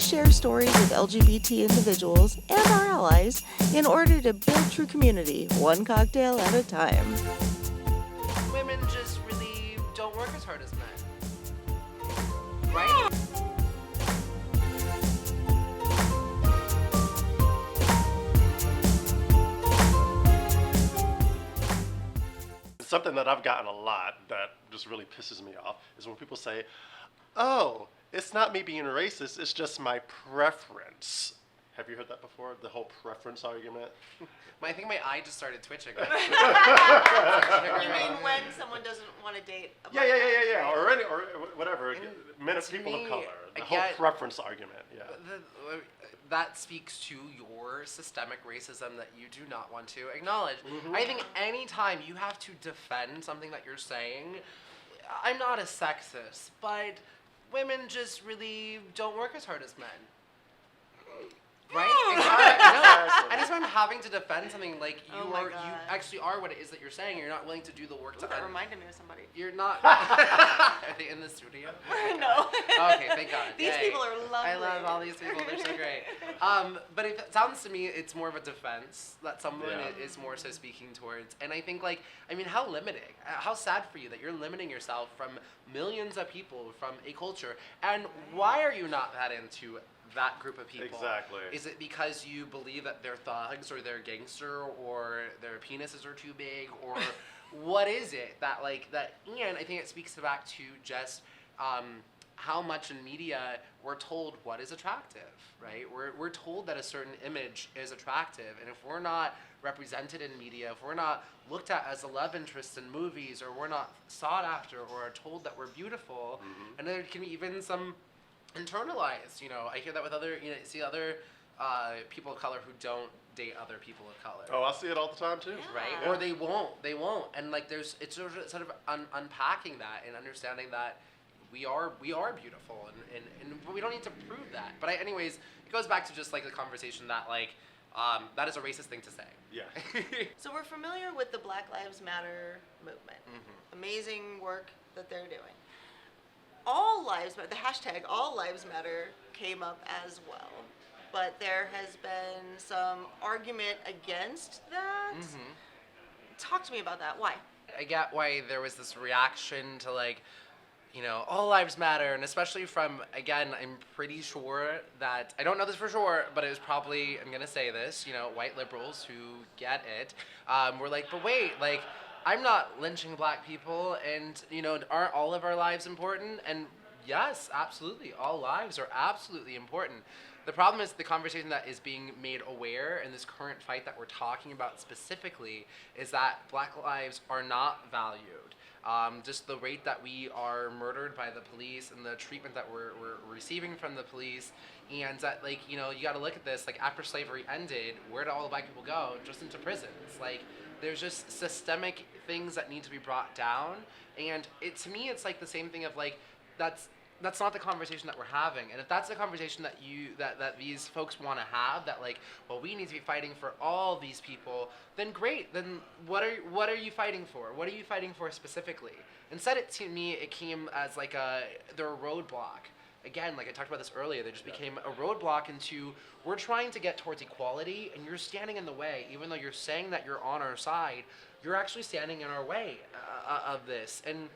share stories of LGBT individuals and our allies in order to build true community, one cocktail at a time. Women just really don't work as hard as men. Right? Something that I've gotten a lot that just really pisses me off is when people say, oh, it's not me being racist, it's just my preference. Have you heard that before? The whole preference argument? I think my eye just started twitching. You mean when someone doesn't want to date a black Yeah. guy, Or whatever. Men of to people me, of color. The I whole get- preference argument. Yeah. That speaks to your systemic racism that you do not want to acknowledge. I think anytime you have to defend something that you're saying, I'm not a sexist, but women just really don't work as hard as men. Right? Exactly. No. Anytime I'm having to defend something, like you actually are what it is that you're saying. You're not willing to do the work to. That reminded me of somebody. You're not. Are they in the studio? No. Okay, thank God. These Yay. people are lovely. I love all these people. They're so great. But it sounds to me it's more of a defense that someone is more so speaking towards. And I think, how limiting, how sad for you that you're limiting yourself from millions of people from a culture. And why are you not that into that group of people? Exactly. Is it because you believe that they're thugs or they're gangster or their penises are too big, or what is it that that? And I think it speaks back to just how much in media we're told what is attractive, right? We're told that a certain image is attractive, and if we're not represented in media, if we're not looked at as a love interest in movies, or we're not sought after, or are told that we're beautiful, and there can be even some internalized, I hear that with other, see other people of color who don't date other people of color. Oh, I see it all the time too. Right? Yeah. Or they won't. And it's sort of unpacking that and understanding that we are beautiful and we don't need to prove that. But anyways, it goes back to just the conversation that that is a racist thing to say. Yeah. So we're familiar with the Black Lives Matter movement. Amazing work that they're doing. All lives matter. The hashtag All Lives Matter came up as well, but there has been some argument against that. Talk to me about that. Why? I get why there was this reaction to all lives matter, and especially from, again, I'm pretty sure that, I don't know this for sure, but it was probably, I'm gonna say this, white liberals who get it, were but wait, I'm not lynching black people, and, aren't all of our lives important? And yes, absolutely, all lives are absolutely important. The problem is the conversation that is being made aware in this current fight that we're talking about specifically is that black lives are not valued. Just the rate that we are murdered by the police and the treatment that we're receiving from the police, and that you got to look at this, after slavery ended, where did all the black people go? Just into prisons. There's just systemic things that need to be brought down, and to me it's the same thing of that's not the conversation that we're having. And if that's the conversation that that these folks want to have, that we need to be fighting for all these people, then great. Then what are you fighting for? What are you fighting for specifically? Instead, to me it came as they're a roadblock. Again, I talked about this earlier, they just became a roadblock into, we're trying to get towards equality, and you're standing in the way. Even though you're saying that you're on our side, you're actually standing in our way of this. And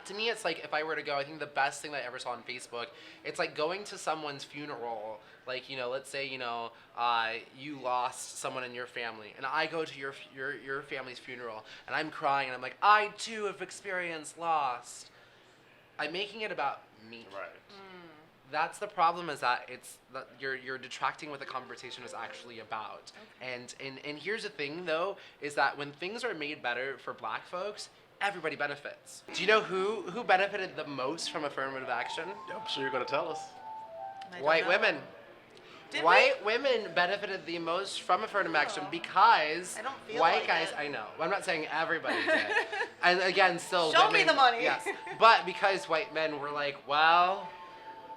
to me, it's if I were to go, I think the best thing that I ever saw on Facebook, it's going to someone's funeral, let's say, you lost someone in your family, and I go to your family's funeral, and I'm crying, and I'm I too have experienced loss. I'm making it about me. Right. That's the problem, is that it's that you're detracting what the conversation is actually about. Okay. And here's the thing, though, is that when things are made better for black folks, everybody benefits. Do you know who benefited the most from affirmative action? I'm sure you're going to tell us. White women. White women benefited the most from affirmative action because I don't feel white guys. it. I know. I'm not saying everybody did. And again, still. Show women, me the money. Yes, but because white men were well,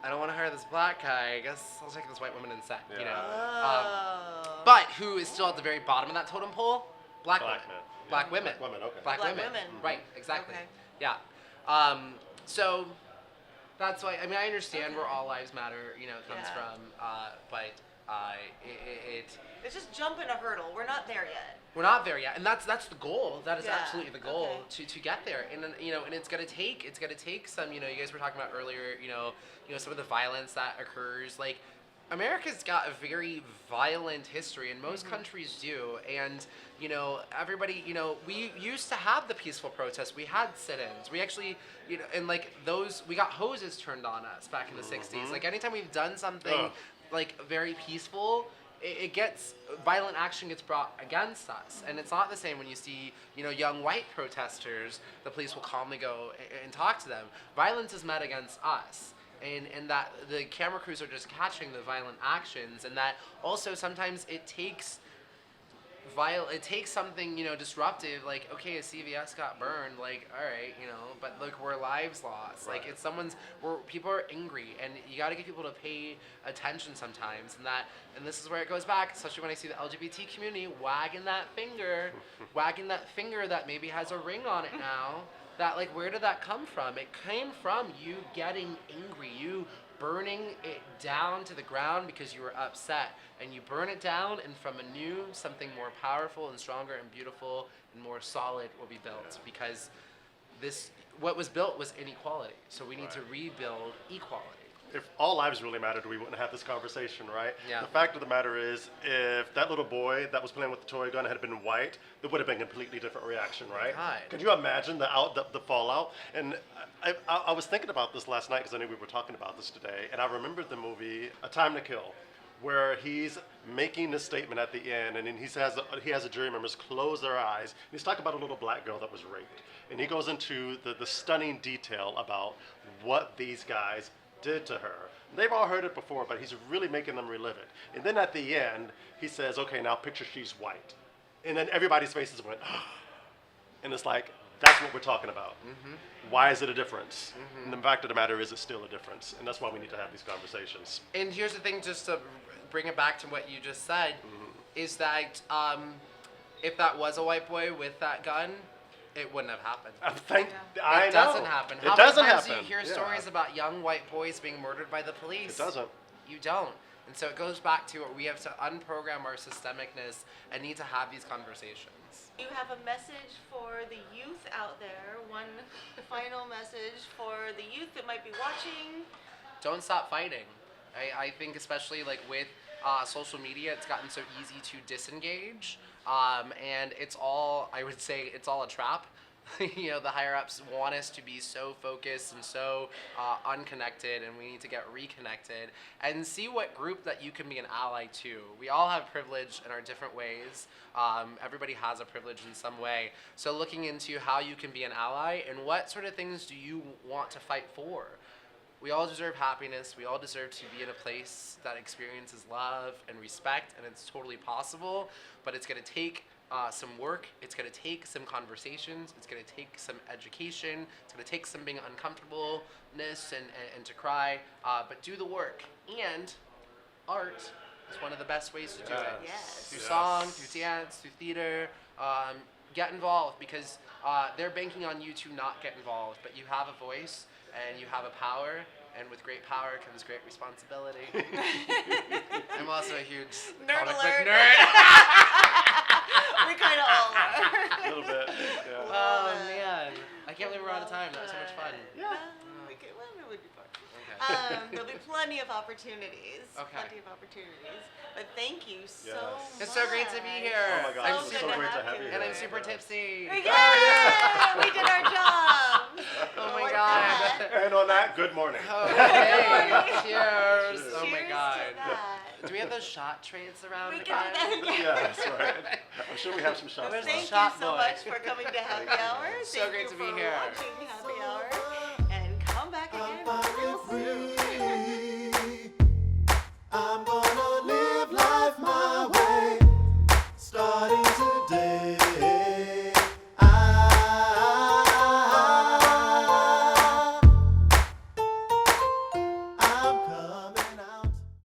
I don't want to hire this black guy. I guess I'll take this white woman instead. Oh. But who is still at the very bottom of that totem pole? Black women. Men. Black women. Black women, okay. Black Black women. women. Right, exactly. Okay. Yeah. So That's why. I mean, I understand where all lives matter, comes Yeah. from, but it It's just jumping a hurdle. We're not there yet. we're not there yet, and that's the goal. That is Yeah, absolutely the goal okay. to get there. And then, and it's gonna take some. You guys were talking about earlier. Some of the violence that occurs. Like, America's got a very violent history, and most countries do. And everybody. We used to have the peaceful protests. We had sit-ins. We actually, and like those, we got hoses turned on us back in the '60s. Like, anytime we've done something Ugh. like very peaceful, it gets violent action gets brought against us, and it's not the same when you see young white protesters. The police will calmly go and talk to them. Violence is met against us, and that the camera crews are just catching the violent actions, and that also sometimes it takes something disruptive, like, okay, a CVS got burned, like, all right, but look, where lives lost. Like, Right. it's where people are angry, and you got to get people to pay attention sometimes, and this is where it goes back, especially when I see the LGBT community wagging that finger that maybe has a ring on it now. That, like, where did that come from? It came from you getting angry, you burning it down to the ground because you were upset, and you burn it down, and from anew something more powerful and stronger and beautiful and more solid will be built, because what was built was inequality, so we need to rebuild equality. If all lives really mattered, we wouldn't have this conversation, right? Yeah. The fact of the matter is, if that little boy that was playing with the toy gun had been white, there would have been a completely different reaction, right? God. Could you imagine the fallout? And I was thinking about this last night because I knew we were talking about this today, and I remembered the movie A Time to Kill, where he's making a statement at the end, and then he has a jury members close their eyes. And he's talking about a little black girl that was raped, and he goes into the stunning detail about what these guys did to her. They've all heard it before, but he's really making them relive it. And then at the end, he says, okay, now picture she's white. And then everybody's faces went, and it's like, that's what we're talking about. Why is it a difference? And the fact of the matter is, it's still a difference. And that's why we need to have these conversations. And here's the thing, just to bring it back to what you just said, is that if that was a white boy with that gun, it wouldn't have happened. I It know. doesn't happen. It How doesn't many times happen. do you hear stories about young white boys being murdered by the police? It doesn't. You don't. And so it goes back to we have to unprogram our systemicness and need to have these conversations. You have a message for the youth out there, one final message for the youth that might be watching. Don't stop fighting. I think especially like with social media, it's gotten so easy to disengage. And I would say it's all a trap. The higher ups want us to be so focused and so unconnected, and we need to get reconnected and see what group that you can be an ally to. We all have privilege in our different ways. Everybody has a privilege in some way. So looking into how you can be an ally and what sort of things do you want to fight for. We all deserve happiness. We all deserve to be in a place that experiences love and respect, and it's totally possible, but it's going to take some work, it's going to take some conversations, it's going to take some education, it's going to take some being uncomfortableness and to cry, but do the work. And art is one of the best ways to do it. Yes. Through song, through dance, through theater. Get involved, because they're banking on you to not get involved, but you have a voice and you have a power, and with great power comes great responsibility. I'm also a huge Nerd comic alert. book nerd. We kind of all are. A little bit. Yeah. Oh man, I can't believe we're out of time. That was so much fun. We'd be fun. Okay. There'll be plenty of opportunities. Okay. Plenty of opportunities. But thank you so Yes. much. It's so great to be here. Oh my God, I'm it's good so to great to have have you. you And here. I'm super tipsy. Yeah, we did our job. Oh my Like god. that. And on that, good morning. Okay. Cheers. Oh my Cheers god. to that. Do we have those shot trays around We again? can do that again. Yeah, that's right. I'm sure we have some shots. Where's the Thank shot you so boy? much for coming to Happy Hour. So Thank great you to be for here. watching Happy Hour.